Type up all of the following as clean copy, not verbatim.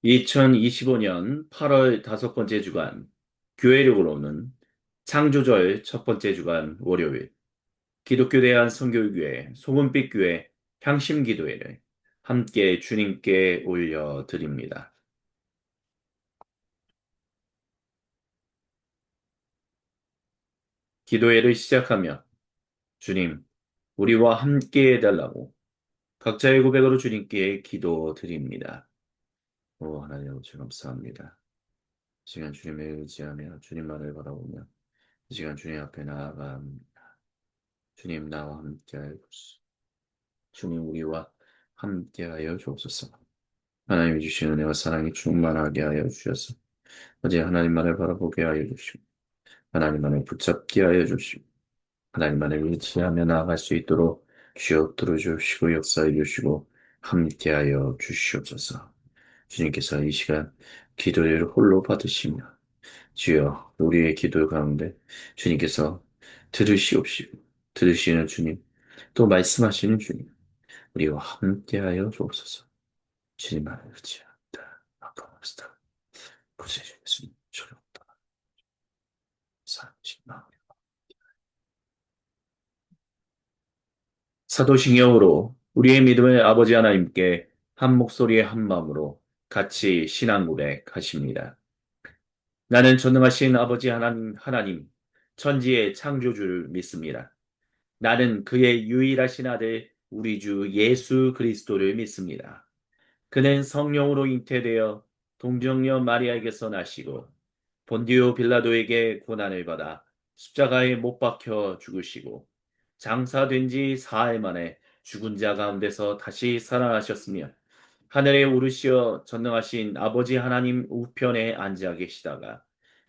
2025년 8월 다섯 번째 주간, 교회력으로는 창조절 첫 번째 주간 월요일, 기독교 대한 선교교회, 소금빛 교회, 향심 기도회를 함께 주님께 올려드립니다. 기도회를 시작하며 주님, 우리와 함께 해달라고 각자의 고백으로 주님께 기도드립니다. 오, 하나님 아버지 감사합니다. 이 시간 주님을 의지하며 주님만을 바라보며 이 시간 주님 앞에 나아갑니다. 주님 나와 함께하옵소서. 주님 우리와 함께하여 주옵소서. 하나님이 주신 은혜와 사랑이 충만하게 하여 주셔서 어제 하나님만을 바라보게 하여 주시고 하나님만을 붙잡게 하여 주시고 하나님만을 의지하며 나아갈 수 있도록 주여 들어주시고 역사해 주시고 함께하여 주시옵소서. 주님께서 이 시간 기도를 홀로 받으시며 주여 우리의 기도 가운데 주님께서 들으시옵시고 들으시는 주님 또 말씀하시는 주님 우리와 함께하여 주옵소서. 주님만을 의지합니다. 아까웠다. 구세주 예수님 저녁다. 사랑하시나. 사도신경으로 우리의 믿음을 아버지 하나님께 한 목소리의 한 마음으로 같이 신앙 고백하십니다. 나는 전능하신 아버지 하나님, 천지의 창조주를 믿습니다. 나는 그의 유일하신 아들 우리 주 예수 그리스도를 믿습니다. 그는 성령으로 잉태되어 동정녀 마리아에게서 나시고 본디오 빌라도에게 고난을 받아 십자가에 못 박혀 죽으시고 장사된 지 사흘 만에 죽은 자 가운데서 다시 살아나셨으며 하늘에 오르시어 전능하신 아버지 하나님 우편에 앉아 계시다가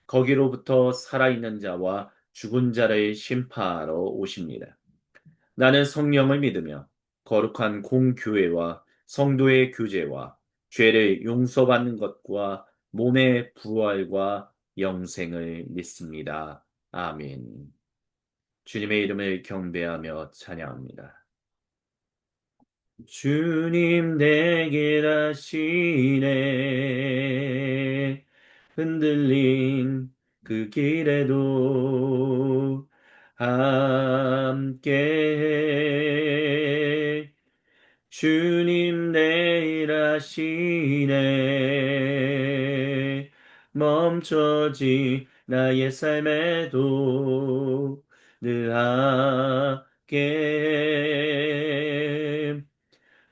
거기로부터 살아있는 자와 죽은 자를 심판하러 오십니다. 나는 성령을 믿으며 거룩한 공교회와 성도의 교제와 죄를 용서받는 것과 몸의 부활과 영생을 믿습니다. 아멘. 주님의 이름을 경배하며 찬양합니다. 주님 내게 하시네 흔들린 그 길에도 함께 주님 내일 하시네 멈춰진 나의 삶에도 늘 함께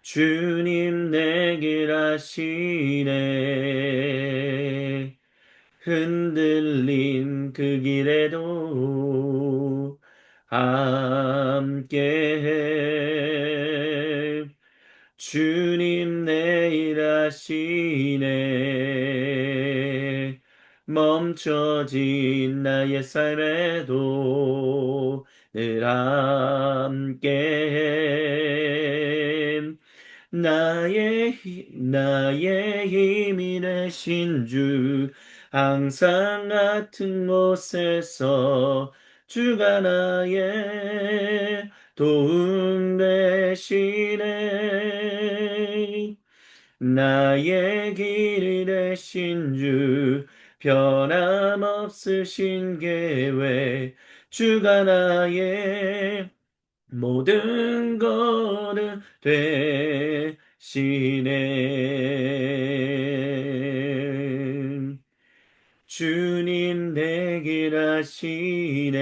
주님 내길 하시네 흔들린 그 길에도 함께 주님 내일 하시네 멈춰진 나의 삶에도 늘 함께 나의 힘이 되신 주, 항상 같은 곳에서 주가 나의 도움 되시네. 나의 길 되신 주, 변함없으신 계획, 주가 나의 모든 것은 되시네. 주님 내길 하시네.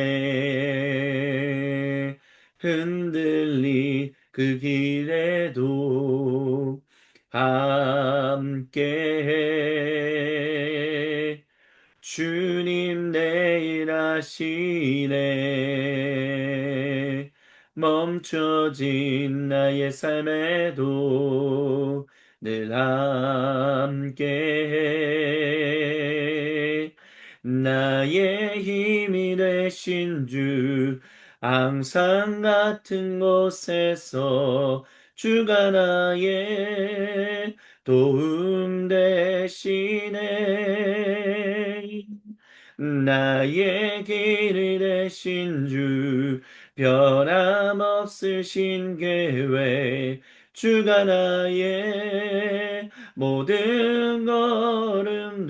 흔들린 그 길에도 함께 주님 내일 하시네 멈춰진 나의 삶에도 늘 함께 나의 힘이 되신 주 항상 같은 곳에서 주가 나의 도움 되시네 나의 길 되신 주 변함없으신 계획 주가 나의 모든 걸음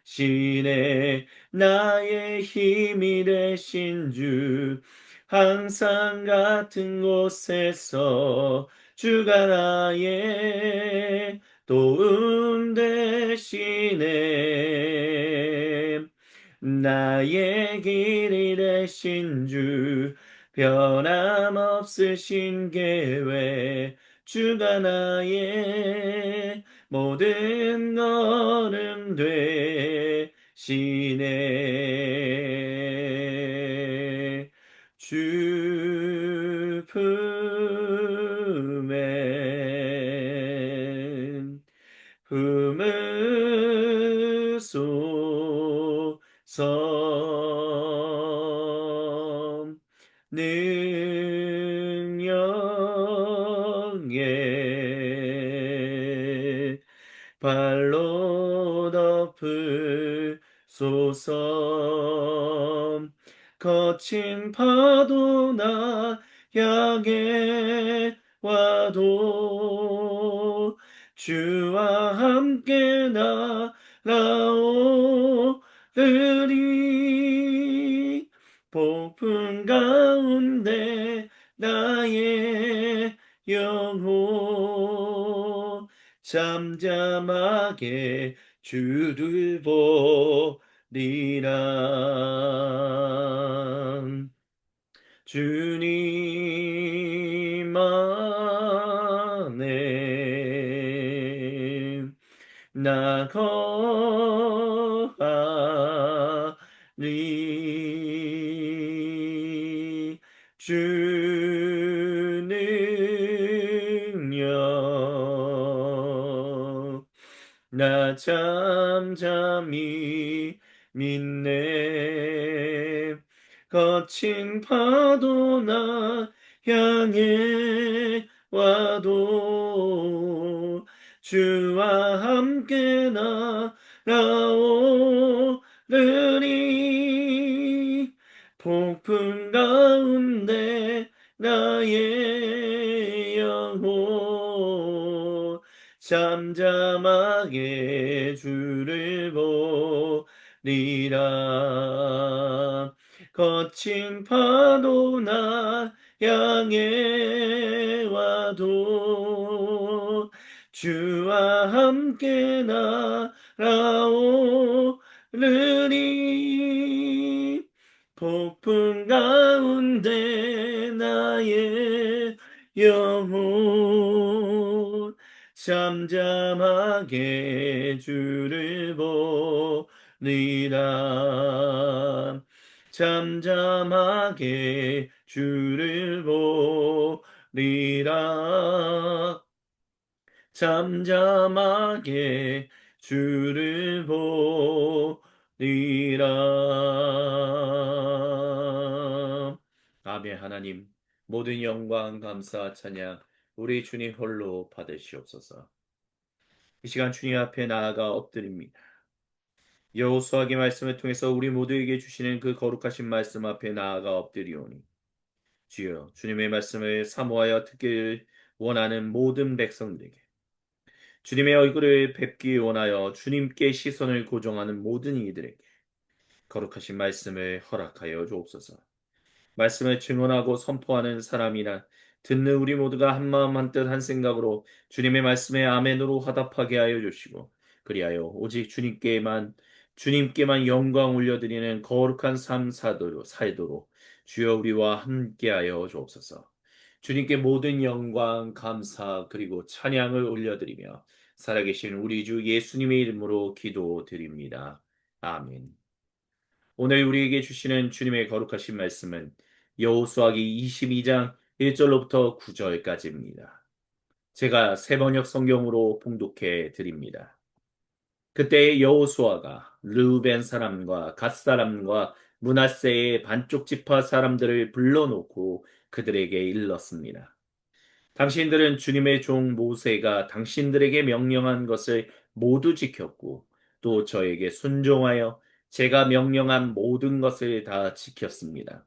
되시네. 나의 힘이 되신 주, 항상 같은 곳에서 주가 나의 도움 되시네. 나의 길이 되신 주, 변함없으신 계획, 주가 나의 모든 걸음 되시네. 주 품으소서. 능력에 발로 덮으소서. 거친 파도 나 향해 와도 주와 함께 날아오르리. 폭풍 가운데 나의 영혼 잠잠하게 주를 보리라. 주님 안에 나 거하리. 주 능력 나 잠잠히 믿네. 거친 파도 나 향해 와도 주와 함께 날아오르리. 폭풍 가운데 나의 영혼 잠잠하게 주를 보리라. 거친 파도 나 향해 와도 주와 함께 날아오르리. 폭풍 가운데 나의 영혼 잠잠하게 주를 보리라. 잠잠하게 주를 보리라. 잠잠하게 주를 보리라. 아멘. 하나님, 모든 영광, 감사, 찬양 우리 주님 홀로 받으시옵소서. 이 시간 주님 앞에 나아가 엎드립니다. 여호수아기 말씀을 통해서 우리 모두에게 주시는 그 거룩하신 말씀 앞에 나아가 엎드리오니 주여, 주님의 말씀을 사모하여 듣기를 원하는 모든 백성들에게 주님의 얼굴을 뵙기 원하여 주님께 시선을 고정하는 모든 이들에게 거룩하신 말씀을 허락하여 주옵소서. 말씀을 증언하고 선포하는 사람이나 듣는 우리 모두가 한마음 한뜻 한생각으로 주님의 말씀에 아멘으로 화답하게 하여 주시고 그리하여 오직 주님께만 영광 올려드리는 거룩한 삶 살도록 주여 우리와 함께하여 주옵소서. 주님께 모든 영광, 감사 그리고 찬양을 올려드리며 살아계신 우리 주 예수님의 이름으로 기도드립니다. 아멘. 오늘 우리에게 주시는 주님의 거룩하신 말씀은 여호수아기 22장 1절로부터 9절까지입니다. 제가 세 번역 성경으로 봉독해 드립니다. 그때 여호수아가 르우벤 사람과 갓 사람과 므낫세의 반쪽 지파 사람들을 불러놓고 그들에게 일렀습니다. 당신들은 주님의 종 모세가 당신들에게 명령한 것을 모두 지켰고 또 저에게 순종하여 제가 명령한 모든 것을 다 지켰습니다.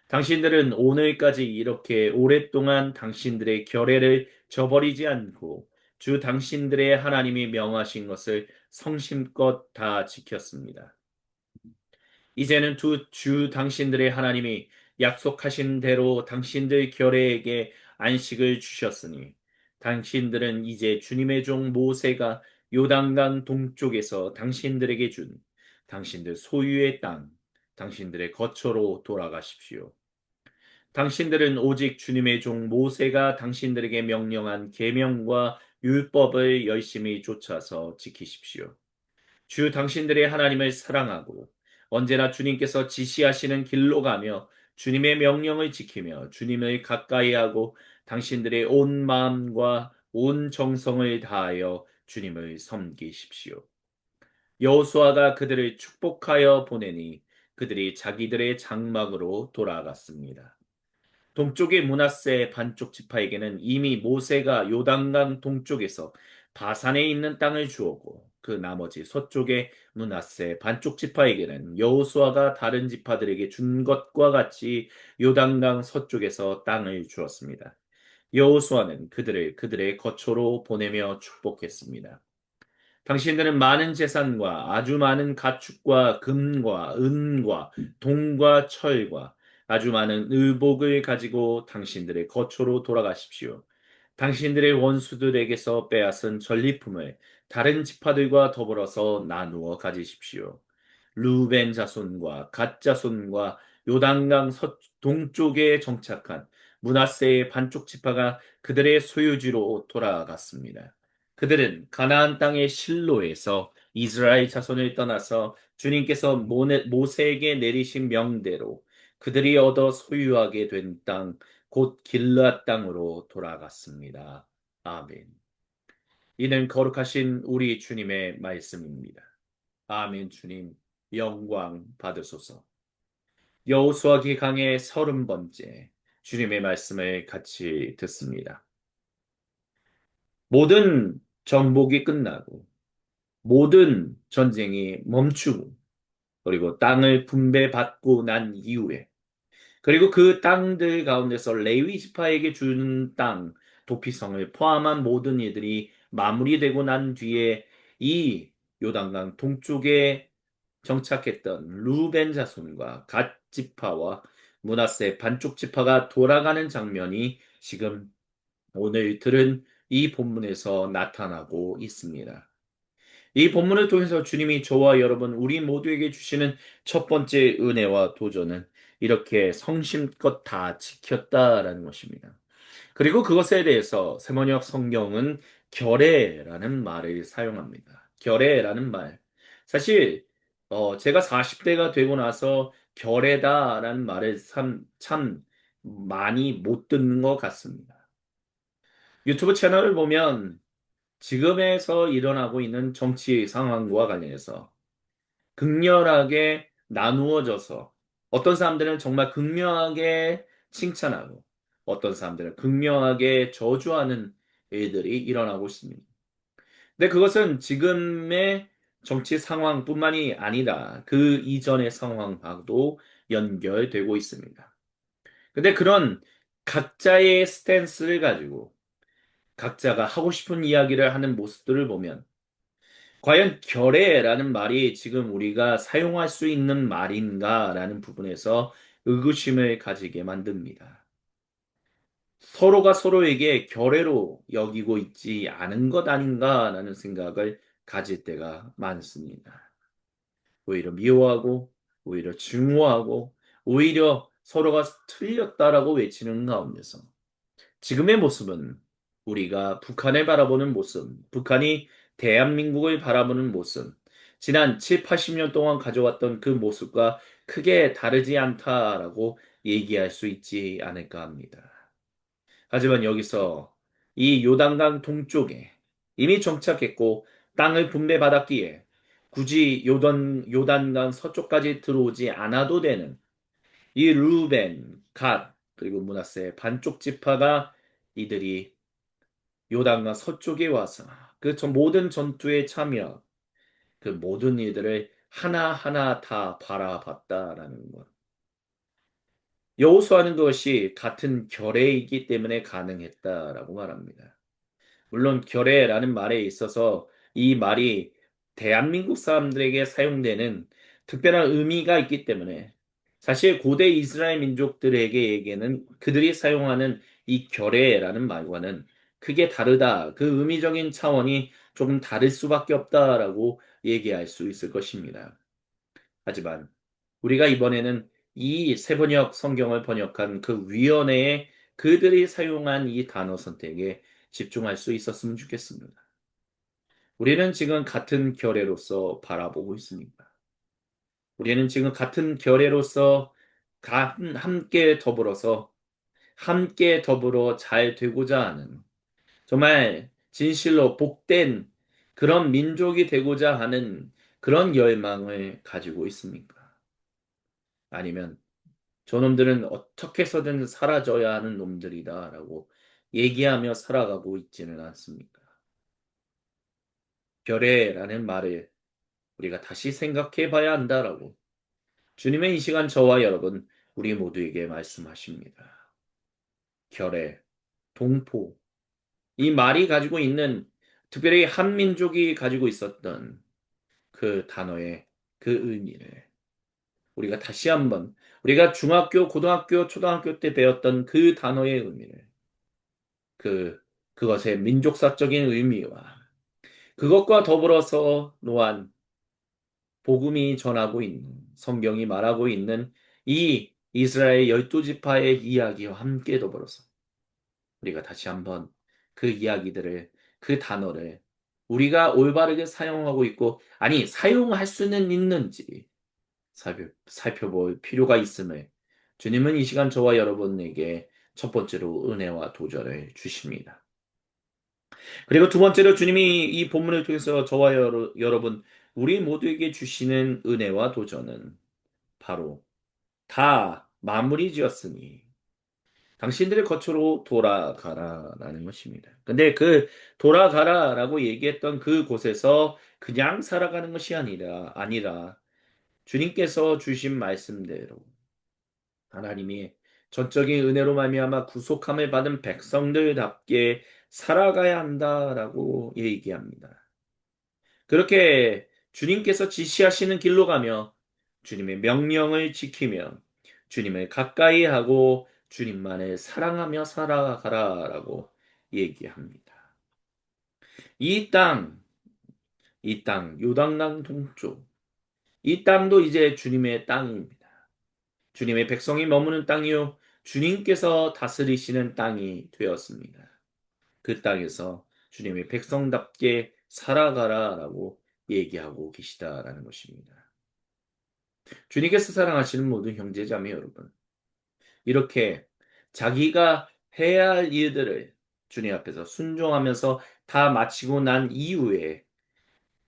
당신들은 오늘까지 이렇게 오랫동안 당신들의 결례를 저버리지 않고 주 당신들의 하나님이 명하신 것을 성심껏 다 지켰습니다. 이제는 주 당신들의 하나님이 약속하신 대로 당신들 결례에게 안식을 주셨으니 당신들은 이제 주님의 종 모세가 요단강 동쪽에서 당신들에게 준 당신들 소유의 땅, 당신들의 거처로 돌아가십시오. 당신들은 오직 주님의 종 모세가 당신들에게 명령한 계명과 율법을 열심히 쫓아서 지키십시오. 주 당신들의 하나님을 사랑하고 언제나 주님께서 지시하시는 길로 가며 주님의 명령을 지키며 주님을 가까이 하고 당신들의 온 마음과 온 정성을 다하여 주님을 섬기십시오. 여호수아가 그들을 축복하여 보내니 그들이 자기들의 장막으로 돌아갔습니다. 동쪽의 므낫세 반쪽 지파에게는 이미 모세가 요단강 동쪽에서 바산에 있는 땅을 주었고 그 나머지 서쪽의 므낫세 반쪽 지파에게는 여호수아가 다른 지파들에게 준 것과 같이 요단강 서쪽에서 땅을 주었습니다. 여호수아는 그들을 그들의 거처로 보내며 축복했습니다. 당신들은 많은 재산과 아주 많은 가축과 금과 은과 동과 철과 아주 많은 의복을 가지고 당신들의 거처로 돌아가십시오. 당신들의 원수들에게서 빼앗은 전리품을 다른 지파들과 더불어서 나누어 가지십시오. 루벤 자손과 갓 자손과 요단강 동쪽에 정착한 므낫세의 반쪽 지파가 그들의 소유지로 돌아갔습니다. 그들은 가나안 땅의 실로에서 이스라엘 자손을 떠나서 주님께서 모세에게 내리신 명대로 그들이 얻어 소유하게 된 땅, 곧 길르앗 땅으로 돌아갔습니다. 아멘. 이는 거룩하신 우리 주님의 말씀입니다. 아멘. 주님 영광 받으소서. 여호수아 기강의 30번째 주님의 말씀을 같이 듣습니다. 모든 정복이 끝나고 모든 전쟁이 멈추고 그리고 땅을 분배받고 난 이후에 그리고 그 땅들 가운데서 레위 지파에게 준 땅, 도피성을 포함한 모든 이들이 마무리되고 난 뒤에 이 요단강 동쪽에 정착했던 루벤 자손과 갓 지파와 므낫세 반쪽 지파가 돌아가는 장면이 지금 오늘 들은 이 본문에서 나타나고 있습니다. 이 본문을 통해서 주님이 저와 여러분, 우리 모두에게 주시는 첫 번째 은혜와 도전은 이렇게 성심껏 다 지켰다라는 것입니다. 그리고 그것에 대해서 세번역 성경은 결례라는 말을 사용합니다. 결례라는 말. 사실, 제가 40대가 되고 나서 결례다라는 말을 참 많이 못 듣는 것 같습니다. 유튜브 채널을 보면 지금에서 일어나고 있는 정치 상황과 관련해서 극렬하게 나누어져서 어떤 사람들은 정말 극렬하게 칭찬하고 어떤 사람들은 극렬하게 저주하는 일들이 일어나고 있습니다. 근데 그것은 지금의 정치 상황뿐만이 아니라 그 이전의 상황하고도 연결되고 있습니다. 근데 그런 각자의 스탠스를 가지고 각자가 하고 싶은 이야기를 하는 모습들을 보면 과연 결례라는 말이 지금 우리가 사용할 수 있는 말인가라는 부분에서 의구심을 가지게 만듭니다. 서로가 서로에게 결례로 여기고 있지 않은 것 아닌가라는 생각을 가질 때가 많습니다. 오히려 미워하고, 오히려 증오하고, 오히려 서로가 틀렸다라고 외치는 가운데서 지금의 모습은 우리가 북한을 바라보는 모습, 북한이 대한민국을 바라보는 모습, 지난 7, 80년 동안 가져왔던 그 모습과 크게 다르지 않다라고 얘기할 수 있지 않을까 합니다. 하지만 여기서 이 요단강 동쪽에 이미 정착했고 땅을 분배받았기에 굳이 요단강 서쪽까지 들어오지 않아도 되는 이 루벤, 갓, 그리고 므낫세 반쪽 지파가 이들이 요단강 서쪽에 와서 그 모든 전투에 참여, 그 모든 일들을 하나하나 다 바라봤다라는 것. 여호수아는 그것이 같은 결례이기 때문에 가능했다라고 말합니다. 물론 결례라는 말에 있어서 이 말이 대한민국 사람들에게 사용되는 특별한 의미가 있기 때문에 사실 고대 이스라엘 민족들에게는 그들이 사용하는 이 결례라는 말과는 크게 다르다. 그 의미적인 차원이 조금 다를 수밖에 없다라고 얘기할 수 있을 것입니다. 하지만 우리가 이번에는 이 세번역 성경을 번역한 그 위원회에 그들이 사용한 이 단어 선택에 집중할 수 있었으면 좋겠습니다. 우리는 지금 같은 결례로서 바라보고 있습니다. 우리는 지금 같은 결례로서 함께 더불어 잘 되고자 하는 정말 진실로 복된 그런 민족이 되고자 하는 그런 열망을 가지고 있습니까? 아니면 저놈들은 어떻게 해서든 사라져야 하는 놈들이다라고 얘기하며 살아가고 있지는 않습니까? 결례라는 말을 우리가 다시 생각해 봐야 한다라고 주님의 이 시간 저와 여러분 우리 모두에게 말씀하십니다. 결례, 동포, 이 말이 가지고 있는 특별히 한민족이 가지고 있었던 그 단어의 그 의미를 우리가 다시 한번 우리가 중학교, 고등학교, 초등학교 때 배웠던 그 단어의 의미를 그 그것의 민족사적인 의미와 그것과 더불어서 또한 복음이 전하고 있는 성경이 말하고 있는 이 이스라엘 12지파의 이야기와 함께 더불어서 우리가 다시 한번 그 이야기들을 그 단어를 우리가 올바르게 사용하고 있고 아니 사용할 수는 있는지 살펴볼 필요가 있음을 주님은 이 시간 저와 여러분에게 첫 번째로 은혜와 도전을 주십니다. 그리고 두 번째로 주님이 이 본문을 통해서 저와 여러분, 우리 모두에게 주시는 은혜와 도전은 바로 다 마무리 지었으니 당신들의 거처로 돌아가라라는 것입니다. 근데 그 돌아가라라고 얘기했던 그 곳에서 그냥 살아가는 것이 아니라 주님께서 주신 말씀대로 하나님이 전적인 은혜로 말미암아 구속함을 받은 백성들답게 살아가야 한다라고 얘기합니다. 그렇게 주님께서 지시하시는 길로 가며 주님의 명령을 지키며 주님을 가까이 하고 주님만을 사랑하며 살아가라라고 얘기합니다. 이 땅, 요단강 동쪽, 이 땅도 이제 주님의 땅입니다. 주님의 백성이 머무는 땅이요, 주님께서 다스리시는 땅이 되었습니다. 그 땅에서 주님의 백성답게 살아가라라고 얘기하고 계시다라는 것입니다. 주님께서 사랑하시는 모든 형제자매 여러분, 이렇게 자기가 해야 할 일들을 주님 앞에서 순종하면서 다 마치고 난 이후에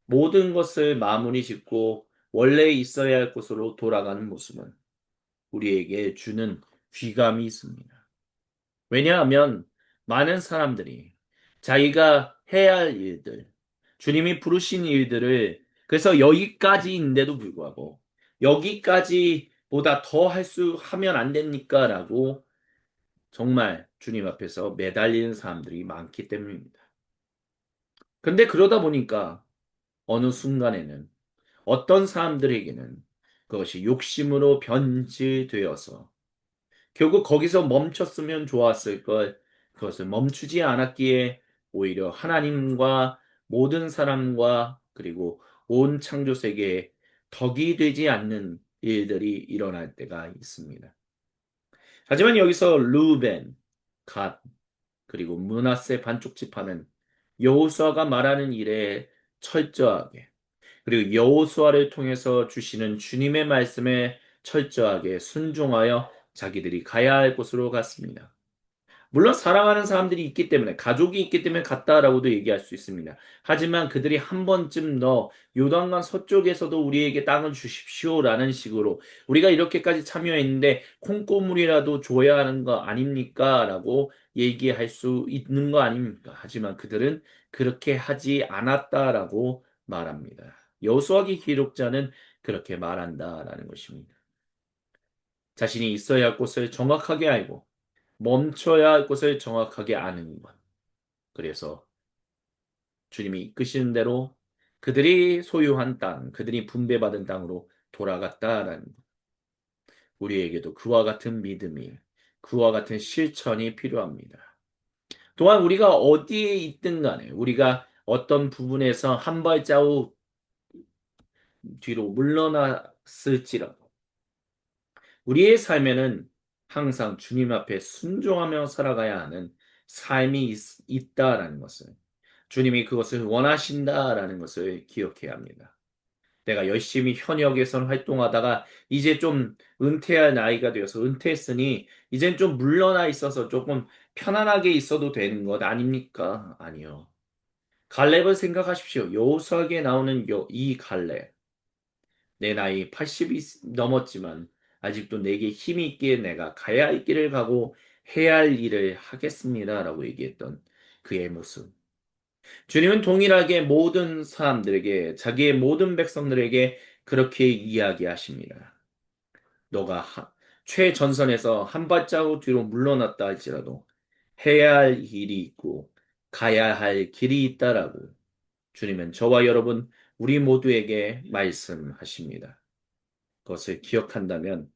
모든 것을 마무리 짓고 원래 있어야 할 곳으로 돌아가는 모습은 우리에게 주는 귀감이 있습니다. 왜냐하면 많은 사람들이 자기가 해야 할 일들, 주님이 부르신 일들을 그래서 여기까지인데도 불구하고 여기까지보다 더 하면 안 됩니까? 라고 정말 주님 앞에서 매달리는 사람들이 많기 때문입니다. 근데 그러다 보니까 어느 순간에는 어떤 사람들에게는 그것이 욕심으로 변질되어서 결국 거기서 멈췄으면 좋았을 걸 그것을 멈추지 않았기에 오히려 하나님과 모든 사람과 그리고 온 창조 세계에 덕이 되지 않는 일들이 일어날 때가 있습니다. 하지만 여기서 루벤, 갓, 그리고 므낫세 반쪽 지파는 여호수아가 말하는 일에 철저하게 그리고 여호수아를 통해서 주시는 주님의 말씀에 철저하게 순종하여 자기들이 가야 할 곳으로 갔습니다. 물론 사랑하는 사람들이 있기 때문에 가족이 있기 때문에 갔다라고도 얘기할 수 있습니다. 하지만 그들이 한 번쯤 더 요단강 서쪽에서도 우리에게 땅을 주십시오라는 식으로 우리가 이렇게까지 참여했는데 콩고물이라도 줘야 하는 거 아닙니까? 라고 얘기할 수 있는 거 아닙니까? 하지만 그들은 그렇게 하지 않았다라고 말합니다. 여호수아기 기록자는 그렇게 말한다라는 것입니다. 자신이 있어야 할 곳을 정확하게 알고 멈춰야 할 곳을 정확하게 아는 것. 그래서 주님이 이끄시는 대로 그들이 소유한 땅, 그들이 분배받은 땅으로 돌아갔다라는 것. 우리에게도 그와 같은 믿음이, 그와 같은 실천이 필요합니다. 또한 우리가 어디에 있든 간에 우리가 어떤 부분에서 한 발자국 뒤로 물러났을지라도 우리의 삶에는 항상 주님 앞에 순종하며 살아가야 하는 삶이 있다라는 것을, 주님이 그것을 원하신다라는 것을 기억해야 합니다. 내가 열심히 현역에서 활동하다가 이제 좀 은퇴할 나이가 되어서 은퇴했으니 이젠 좀 물러나 있어서 조금 편안하게 있어도 되는 것 아닙니까? 아니요. 갈렙을 생각하십시오. 여호수아기에 나오는 이 갈렙. 내 나이 80이 넘었지만 아직도 내게 힘이 있기에 내가 가야 할 길을 가고 해야 할 일을 하겠습니다라고 얘기했던 그의 모습. 주님은 동일하게 모든 사람들에게, 자기의 모든 백성들에게 그렇게 이야기하십니다. 너가 최전선에서 한 발자국 뒤로 물러났다 할지라도 해야 할 일이 있고 가야 할 길이 있다라고 주님은 저와 여러분, 우리 모두에게 말씀하십니다. 그것을 기억한다면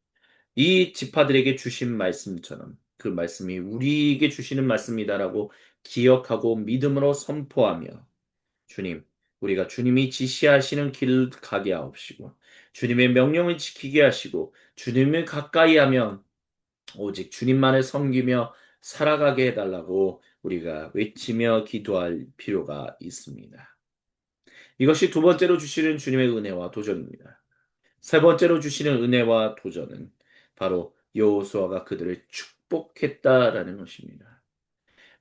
이 지파들에게 주신 말씀처럼 그 말씀이 우리에게 주시는 말씀이다라고 기억하고 믿음으로 선포하며 주님, 우리가 주님이 지시하시는 길을 가게 하옵시고 주님의 명령을 지키게 하시고 주님을 가까이 하면 오직 주님만을 섬기며 살아가게 해달라고 우리가 외치며 기도할 필요가 있습니다. 이것이 두 번째로 주시는 주님의 은혜와 도전입니다. 세 번째로 주시는 은혜와 도전은 바로 여호수아가 그들을 축복했다라는 것입니다.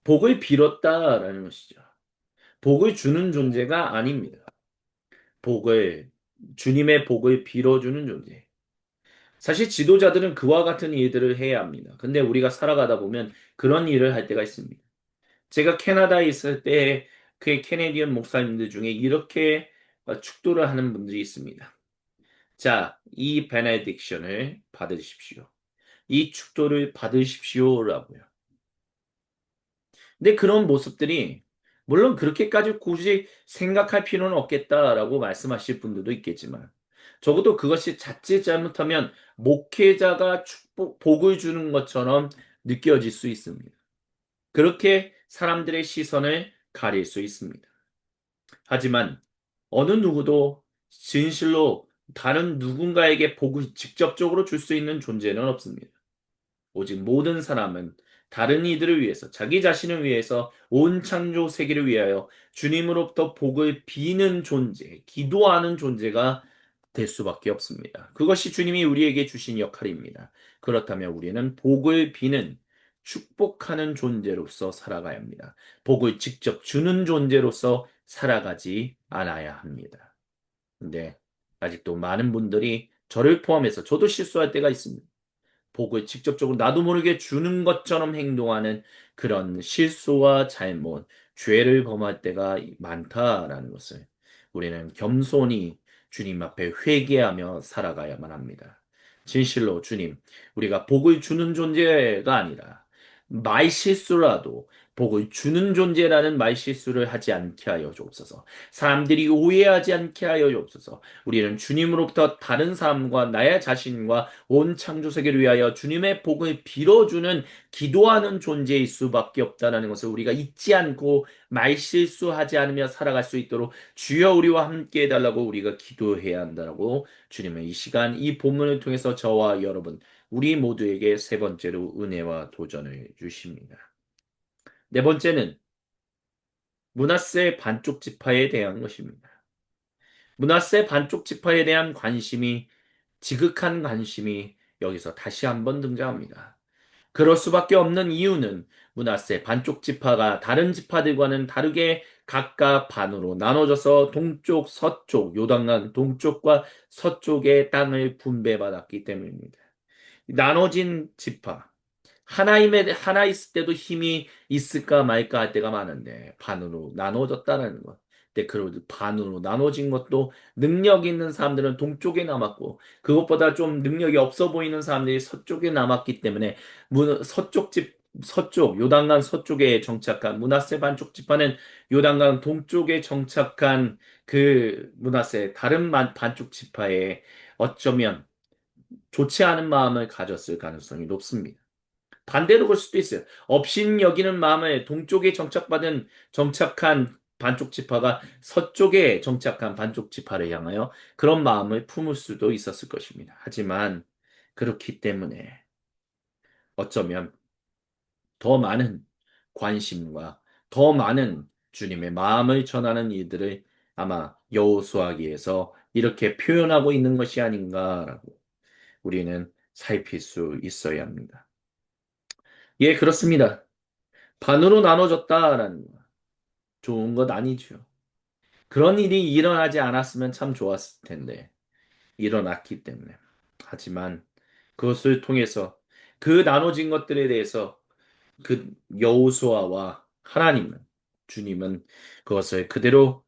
복을 빌었다라는 것이죠. 복을 주는 존재가 아닙니다. 복을 주님의 복을 빌어주는 존재. 사실 지도자들은 그와 같은 일들을 해야 합니다. 근데 우리가 살아가다 보면 그런 일을 할 때가 있습니다. 제가 캐나다에 있을 때 그 캐네디언 목사님들 중에 이렇게 축도를 하는 분들이 있습니다. 자, 이 베네딕션을 받으십시오. 이 축도를 받으십시오라고요. 근데 그런 모습들이 물론 그렇게까지 굳이 생각할 필요는 없겠다라고 말씀하실 분들도 있겠지만 적어도 그것이 자칫 잘못하면 목회자가 복을 주는 것처럼 느껴질 수 있습니다. 그렇게 사람들의 시선을 가릴 수 있습니다. 하지만 어느 누구도 진실로 다른 누군가에게 복을 직접적으로 줄 수 있는 존재는 없습니다. 오직 모든 사람은 다른 이들을 위해서, 자기 자신을 위해서 온 창조 세계를 위하여 주님으로부터 복을 비는 존재, 기도하는 존재가 될 수밖에 없습니다. 그것이 주님이 우리에게 주신 역할입니다. 그렇다면 우리는 복을 비는 축복하는 존재로서 살아가야 합니다. 복을 직접 주는 존재로서 살아가지 않아야 합니다. 근데 아직도 많은 분들이 저를 포함해서 저도 실수할 때가 있습니다. 복을 직접적으로 나도 모르게 주는 것처럼 행동하는 그런 실수와 잘못, 죄를 범할 때가 많다라는 것을 우리는 겸손히 주님 앞에 회개하며 살아가야만 합니다. 진실로 주님, 우리가 복을 주는 존재가 아니라 말실수라도 복을 주는 존재라는 말실수를 하지 않게 하여 주옵소서. 사람들이 오해하지 않게 하여 주옵소서. 우리는 주님으로부터 다른 사람과 나의 자신과 온 창조세계를 위하여 주님의 복을 빌어주는 기도하는 존재일 수밖에 없다는 것을 우리가 잊지 않고 말실수하지 않으며 살아갈 수 있도록 주여 우리와 함께 해달라고 우리가 기도해야 한다고 주님은 이 시간 이 본문을 통해서 저와 여러분 우리 모두에게 세 번째로 은혜와 도전을 주십니다. 네 번째는 므낫세 반쪽 지파에 대한 것입니다. 므낫세 반쪽 지파에 대한 관심이 지극한 관심이 여기서 다시 한번 등장합니다. 그럴 수밖에 없는 이유는 므낫세 반쪽 지파가 다른 지파들과는 다르게 각각 반으로 나눠져서 동쪽, 서쪽, 요단강 동쪽과 서쪽의 땅을 분배받았기 때문입니다. 나눠진 지파, 하나 있을 때도 힘이 있을까 말까 할 때가 많은데 반으로 나눠졌다는 것. 근데 그 반으로 나눠진 것도 능력 있는 사람들은 동쪽에 남았고 그것보다 좀 능력이 없어 보이는 사람들이 서쪽에 남았기 때문에 서쪽 집 서쪽, 요단강 서쪽에 정착한 므낫세 반쪽 지파는 요단강 동쪽에 정착한 그 므낫세 다른 반쪽 지파에 어쩌면 좋지 않은 마음을 가졌을 가능성이 높습니다. 반대로 볼 수도 있어요. 업신 여기는 마음을 동쪽에 정착한 반쪽 지파가 서쪽에 정착한 반쪽 지파를 향하여 그런 마음을 품을 수도 있었을 것입니다. 하지만 그렇기 때문에 어쩌면 더 많은 관심과 더 많은 주님의 마음을 전하는 일들을 아마 여호수아기에서 이렇게 표현하고 있는 것이 아닌가라고 우리는 살필 수 있어야 합니다. 예, 그렇습니다. 반으로 나눠졌다라는 거. 좋은 것 아니죠. 그런 일이 일어나지 않았으면 참 좋았을 텐데, 일어났기 때문에. 하지만 그것을 통해서 그 나눠진 것들에 대해서 그 여호수아와 하나님은, 주님은 그것을 그대로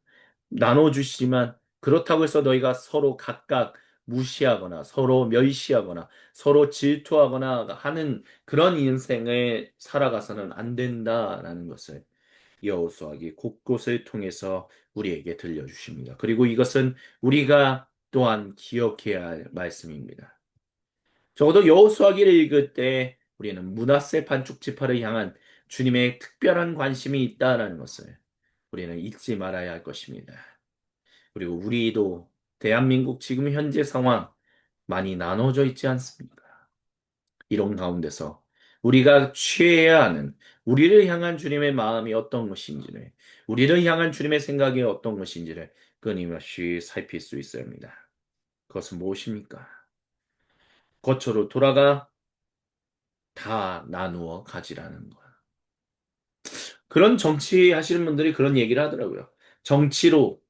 나눠주시지만 그렇다고 해서 너희가 서로 각각 무시하거나 서로 멸시하거나 서로 질투하거나 하는 그런 인생을 살아가서는 안 된다라는 것을 여호수아기 곳곳을 통해서 우리에게 들려주십니다. 그리고 이것은 우리가 또한 기억해야 할 말씀입니다. 적어도 여호수아기를 읽을 때 우리는 므낫세 반쪽 지파를 향한 주님의 특별한 관심이 있다라는 것을 우리는 잊지 말아야 할 것입니다. 그리고 우리도 대한민국 지금 현재 상황 많이 나눠져 있지 않습니까? 이런 가운데서 우리가 취해야 하는 우리를 향한 주님의 마음이 어떤 것인지를 우리를 향한 주님의 생각이 어떤 것인지를 끊임없이 살필 수 있어야 합니다. 그것은 무엇입니까? 거처로 돌아가 다 나누어 가지라는 것. 그런 정치 하시는 분들이 그런 얘기를 하더라고요. 정치로,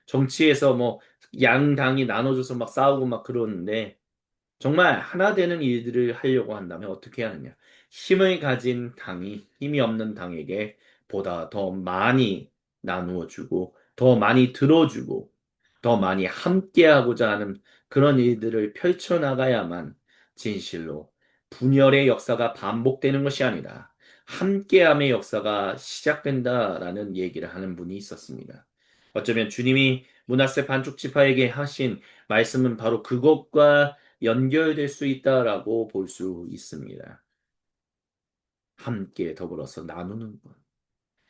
정치에서 뭐 양당이 나눠져서 막 싸우고 막 그러는데 정말 하나 되는 일들을 하려고 한다면 어떻게 하느냐? 힘을 가진 당이 힘이 없는 당에게 보다 더 많이 나누어 주고, 더 많이 들어주고, 더 많이 함께하고자 하는 그런 일들을 펼쳐나가야만 진실로 분열의 역사가 반복되는 것이 아니라 함께함의 역사가 시작된다라는 얘기를 하는 분이 있었습니다. 어쩌면 주님이 므낫세 반쪽 지파에게 하신 말씀은 바로 그것과 연결될 수 있다라고 볼 수 있습니다. 함께 더불어서 나누는 것,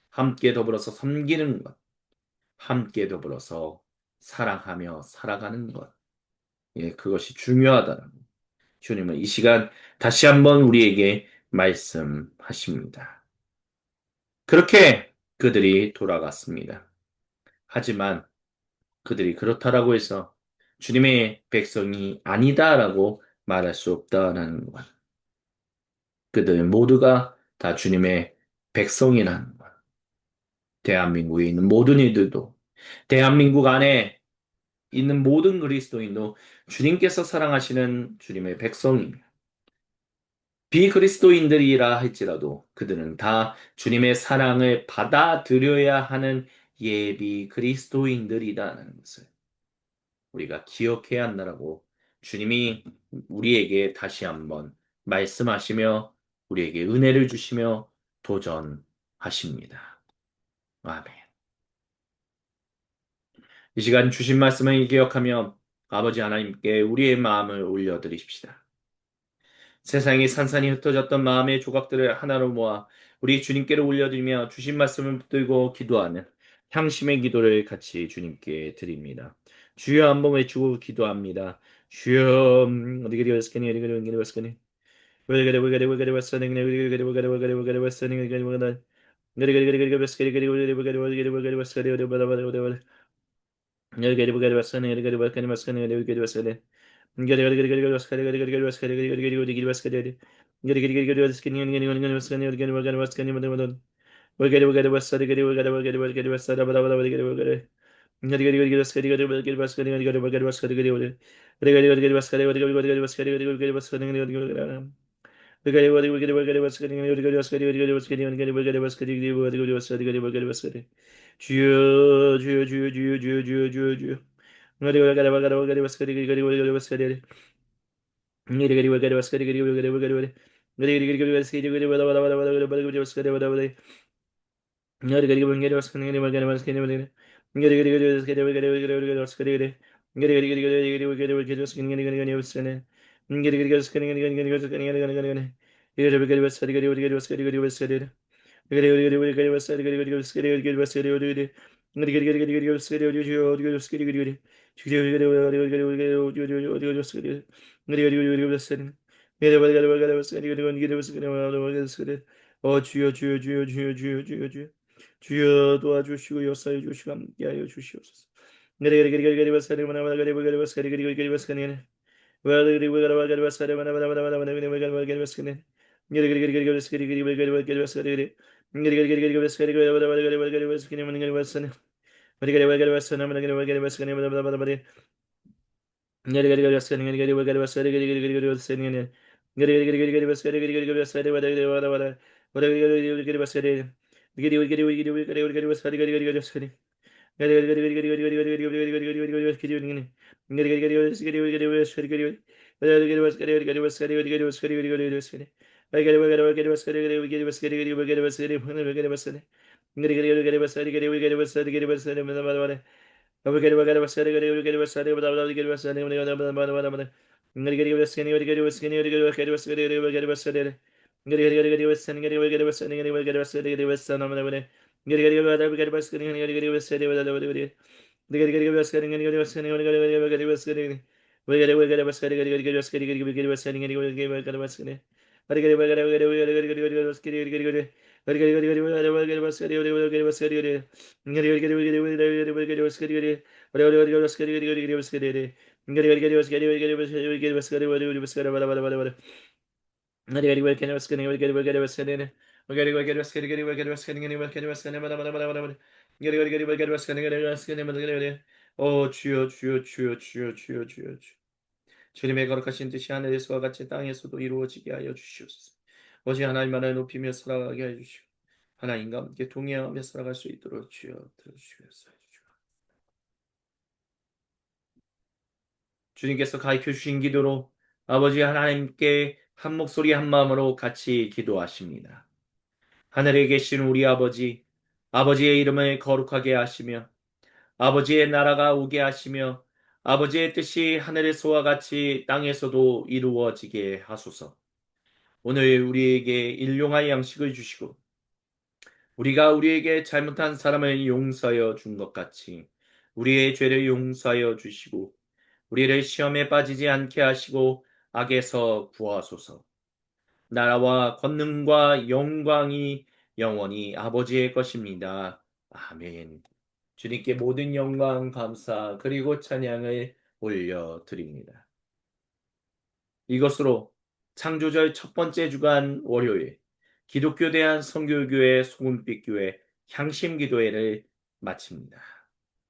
함께 더불어서 섬기는 것, 함께 더불어서 사랑하며 살아가는 것. 예, 그것이 중요하다라고 주님은 이 시간 다시 한번 우리에게 말씀하십니다. 그렇게 그들이 돌아갔습니다. 하지만 그들이 그렇다라고 해서 주님의 백성이 아니다라고 말할 수 없다라는 것. 그들 모두가 다 주님의 백성이라는 것. 대한민국에 있는 모든 이들도, 대한민국 안에 있는 모든 그리스도인도 주님께서 사랑하시는 주님의 백성입니다. 비그리스도인들이라 할지라도 그들은 다 주님의 사랑을 받아들여야 하는 예비 그리스도인들이라는 것을 우리가 기억해야 한다라고 주님이 우리에게 다시 한번 말씀하시며 우리에게 은혜를 주시며 도전하십니다. 아멘. 이 시간 주신 말씀을 기억하며 아버지 하나님께 우리의 마음을 올려드리십시다. 세상이 산산이 흩어졌던 마음의 조각들을 하나로 모아 우리 주님께로 올려드리며 주신 말씀을 붙들고 기도하는 향심의 기도를 같이 주님께 드립니다. 주여 한번 외치고 기도합니다. 주여 어디 그리 왔으니 어디 그리 왔으니 왜 그래 왔으니 그래 왔으니 주여 주여 주여 주여 주여 주여 주여 주여 주여, 주여, 주여, 주여, 주여, 주여, 주여. 주여 도와주시고 역사해 주시고 함께하여 주시옵소서. 주여, 주여, 주여, 주여, 주여, 주여, 주여. 주님의 거룩하신 뜻이 하늘에서와 같이 땅에서도 이루어지게 하여 주시옵소서. 오직 하나님만을 높이며 살아가게 하여 주시고 하나님과 함께 동행하며 살아갈 수 있도록 주여 들어주시옵소서. 주님께서 가르쳐 주신 기도로 아버지 하나님께 한 목소리 한 마음으로 같이 기도하십니다. 하늘에 계신 우리 아버지, 아버지의 이름을 거룩하게 하시며 아버지의 나라가 오게 하시며 아버지의 뜻이 하늘에서와 같이 땅에서도 이루어지게 하소서. 오늘 우리에게 일용할 양식을 주시고 우리가 우리에게 잘못한 사람을 용서하여 준 것 같이 우리의 죄를 용서하여 주시고 우리를 시험에 빠지지 않게 하시고 악에서 구하소서. 나라와 권능과 영광이 영원히 아버지의 것입니다. 아멘. 주님께 모든 영광, 감사, 그리고 찬양을 올려드립니다. 이것으로 창조절 첫 번째 주간 월요일 기독교 대한 선교교회 소금빛교회 향심기도회를 마칩니다.